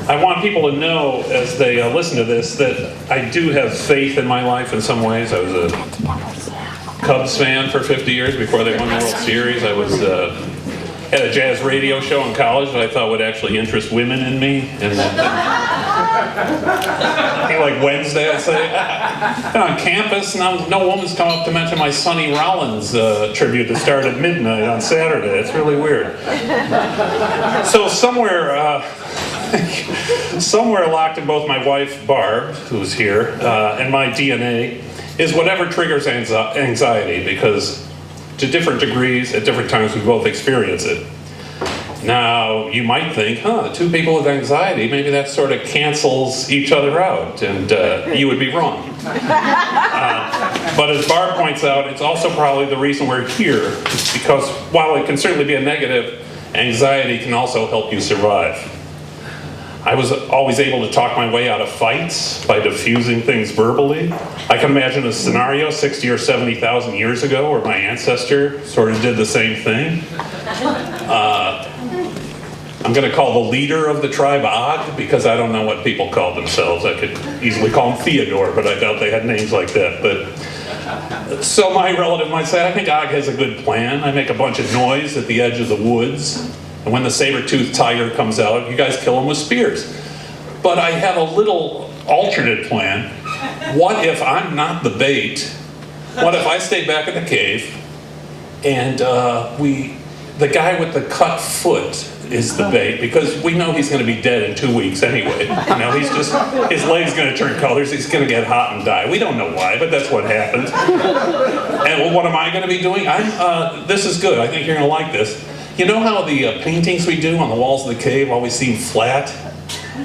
I want people to know as they listen to this that I do have faith in my life in some ways. I was a Cubs fan for 50 years before they won the World Series. I was had a jazz radio show in college that I thought would actually interest women in me. And I think like Wednesday, I'd say. And on campus, no woman's come up to mention my Sonny Rollins tribute that started at midnight on Saturday. It's really weird. So somewhere locked in both my wife, Barb, who's here, and my DNA is whatever triggers anxiety, because to different degrees, at different times, we both experience it. Now, you might think, two people with anxiety, maybe that sort of cancels each other out, and you would be wrong. But as Barb points out, it's also probably the reason we're here, because while it can certainly be a negative, anxiety can also help you survive. I was always able to talk my way out of fights by diffusing things verbally. I can imagine a scenario 60 or 70,000 years ago where my ancestor sort of did the same thing. I'm going to call the leader of the tribe Og, because I don't know what people call themselves. I could easily call him Theodore, but I doubt they had names like that. So my relative might say, I think Og has a good plan. I make a bunch of noise at the edge of the woods, and when the saber-toothed tiger comes out, you guys kill him with spears. But I have a little alternate plan. What if I'm not the bait? What if I stay back in the cave, and the guy with the cut foot is the bait, because we know he's going to be dead in 2 weeks anyway. You know, his leg's going to turn colors, he's going to get hot and die. We don't know why, but that's what happens. And what am I going to be doing? This is good. I think you're going to like this. You know how the paintings we do on the walls of the cave always seem flat?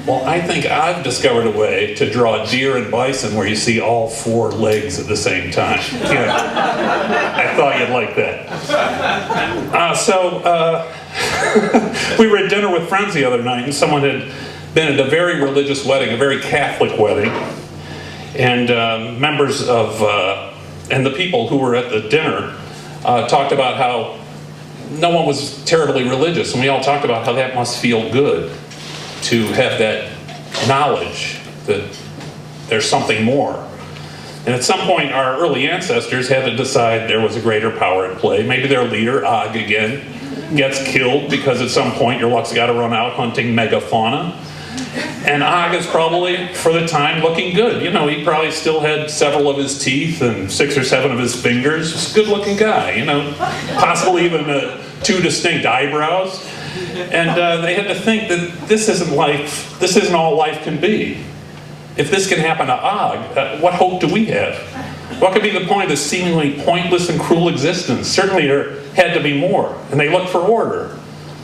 Well, I think I've discovered a way to draw deer and bison where you see all four legs at the same time. Yeah. I thought you'd like that. We were at dinner with friends the other night, and someone had been at a very religious wedding, a very Catholic wedding, and members of, and the people who were at the dinner talked about how no one was terribly religious, and we all talked about how that must feel good to have that knowledge that there's something more. And at some point, our early ancestors had to decide there was a greater power at play. Maybe their leader, Og again, gets killed because at some point your luck's got to run out hunting megafauna. And Og is probably, for the time, looking good. You know, he probably still had several of his teeth and 6 or 7 of his fingers. Just a good-looking guy, you know, possibly even 2 distinct eyebrows. And they had to think that this isn't life. This isn't all life can be. If this can happen to Og, what hope do we have? What could be the point of this seemingly pointless and cruel existence? Certainly there had to be more, and they looked for order.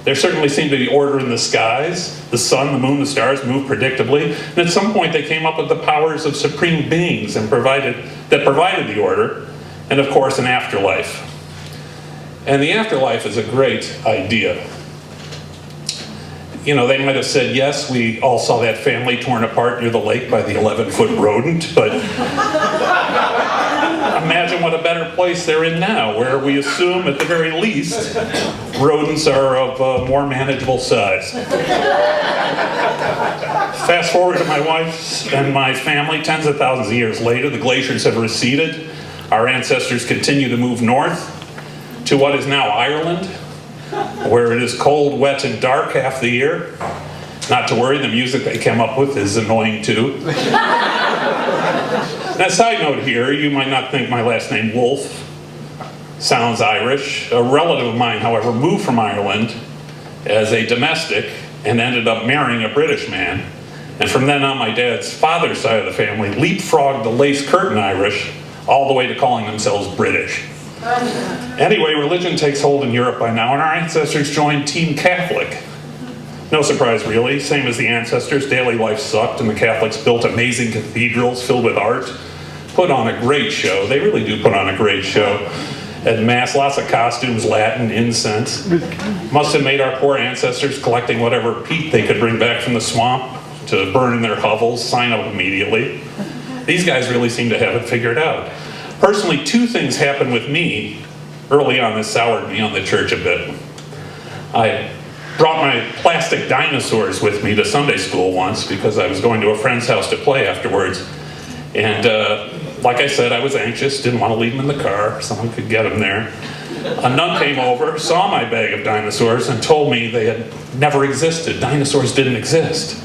There certainly seemed to be order in the skies. The sun, the moon, the stars moved predictably. And at some point they came up with the powers of supreme beings and provided the order, and of course an afterlife. And the afterlife is a great idea. You know, they might have said, yes, we all saw that family torn apart near the lake by the 11-foot rodent, but imagine what a better place they're in now, where we assume, at the very least, rodents are of more manageable size. Fast forward to my wife and my family, tens of thousands of years later, the glaciers have receded. Our ancestors continue to move north to what is now Ireland, where it is cold, wet, and dark half the year. Not to worry, the music they came up with is annoying too. Now, side note here, you might not think my last name, Wolfe, sounds Irish. A relative of mine, however, moved from Ireland as a domestic and ended up marrying a British man. And from then on, my dad's father's side of the family leapfrogged the lace curtain Irish all the way to calling themselves British. Anyway, religion takes hold in Europe by now, and our ancestors joined Team Catholic. No surprise, really. Same as the ancestors, daily life sucked, and the Catholics built amazing cathedrals filled with art, put on a great show. They really do put on a great show. At Mass, lots of costumes, Latin, incense. Must have made our poor ancestors collecting whatever peat they could bring back from the swamp to burn in their hovels, sign up immediately. These guys really seem to have it figured out. Personally, 2 things happened with me early on that soured me on the church a bit. I brought my plastic dinosaurs with me to Sunday school once because I was going to a friend's house to play afterwards. And like I said, I was anxious, didn't want to leave them in the car. Someone could get them there. A nun came over, saw my bag of dinosaurs, and told me they had never existed. Dinosaurs didn't exist.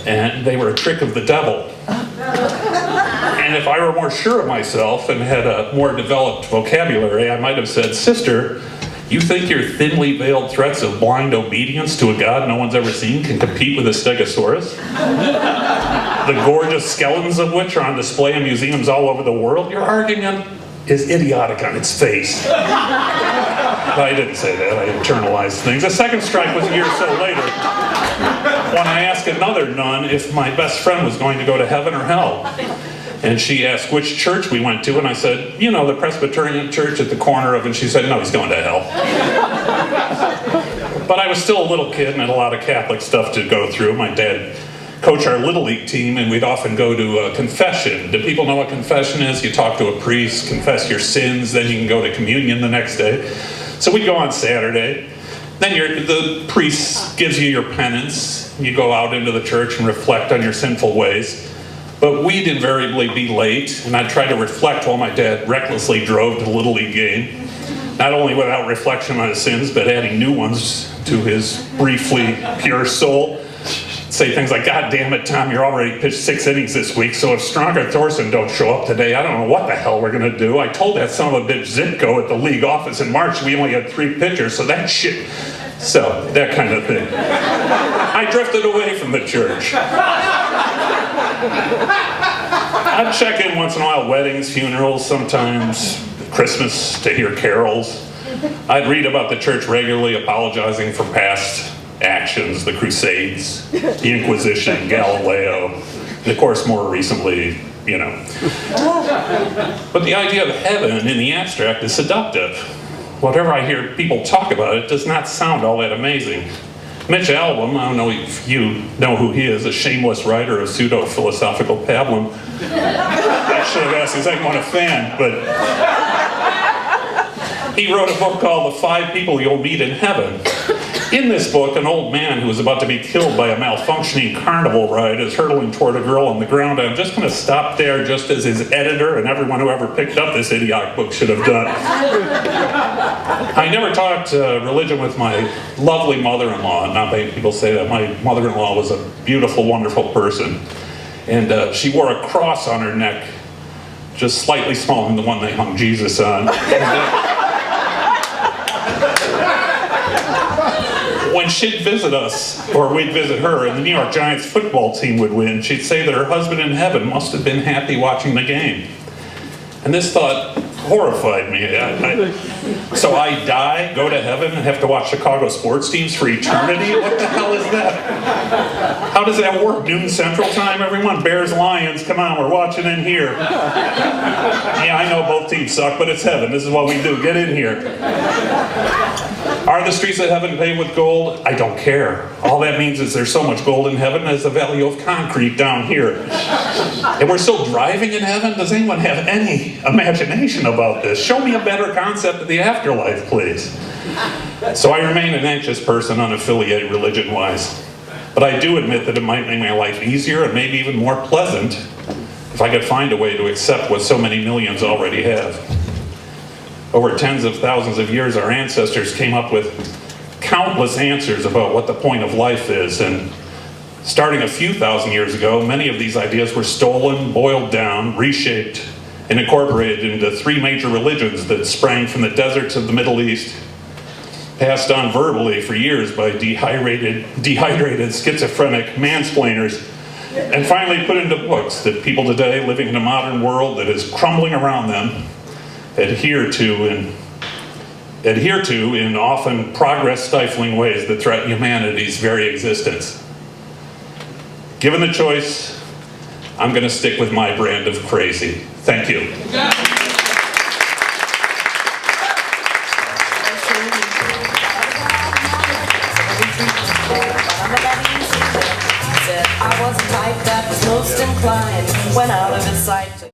And they were a trick of the devil. And if I were more sure of myself and had a more developed vocabulary, I might have said, "Sister, you think your thinly veiled threats of blind obedience to a God no one's ever seen can compete with a stegosaurus? The gorgeous skeletons of which are on display in museums all over the world? Your argument is idiotic on its face." I didn't say that, I internalized things. The second strike was a year or so later, when I asked another nun if my best friend was going to go to heaven or hell. And she asked which church we went to, and I said, "You know, the Presbyterian church at the corner of," and she said, "No, he's going to hell." But I was still a little kid and had a lot of Catholic stuff to go through. My dad coached our Little League team, and we'd often go to a confession. Do people know what confession is? You talk to a priest, confess your sins, then you can go to communion the next day. So we'd go on Saturday. Then the priest gives you your penance. You go out into the church and reflect on your sinful ways. But we'd invariably be late, and I'd try to reflect while my dad recklessly drove to the Little League game. Not only without reflection on his sins, but adding new ones to his briefly pure soul. Say things like, "God damn it, Tom, you're already pitched 6 innings this week, so if Stronger Thorson don't show up today, I don't know what the hell we're going to do. I told that son of a bitch Zitko at the league office in March we only had 3 pitchers, so that shit..." So, that kind of thing. I drifted away from the church. I'd check in once in a while, weddings, funerals, sometimes Christmas to hear carols. I'd read about the church regularly, apologizing for past actions, the Crusades, the Inquisition, Galileo, and of course more recently, you know. But the idea of heaven in the abstract is seductive. Whatever I hear people talk about, it does not sound all that amazing. Mitch Albom, I don't know if you know who he is, a shameless writer of pseudo-philosophical pablum. I should have asked, is anyone a fan? But he wrote a book called The 5 People You'll Meet in Heaven. In this book, an old man who is about to be killed by a malfunctioning carnival ride is hurtling toward a girl on the ground. I'm just going to stop there, just as his editor and everyone who ever picked up this idiotic book should have done. I never talked religion with my lovely mother-in-law. Not many people say that. My mother-in-law was a beautiful, wonderful person. And she wore a cross on her neck, just slightly smaller than the one they hung Jesus on. When she'd visit us, or we'd visit her, and the New York Giants football team would win, she'd say that her husband in heaven must have been happy watching the game. And this thought horrified me. So I die, go to heaven, and have to watch Chicago sports teams for eternity? What the hell is that? How does that work? Noon Central Time, everyone? Bears, Lions, come on, we're watching in here. Yeah, I know both teams suck, but it's heaven. This is what we do. Get in here. Are the streets of heaven paved with gold? I don't care. All that means is there's so much gold in heaven as the value of concrete down here. And we're still driving in heaven? Does anyone have any imagination about this? Show me a better concept of the afterlife, please. So I remain an anxious person, unaffiliated religion-wise. But I do admit that it might make my life easier and maybe even more pleasant if I could find a way to accept what so many millions already have. Over tens of thousands of years, our ancestors came up with countless answers about what the point of life is, and starting a few thousand years ago, many of these ideas were stolen, boiled down, reshaped, and incorporated into 3 major religions that sprang from the deserts of the Middle East, passed on verbally for years by dehydrated schizophrenic mansplainers, and finally put into books that people today, living in a modern world that is crumbling around them, adhere to in often progress-stifling ways that threaten humanity's very existence. Given the choice, I'm going to stick with my brand of crazy. Thank you.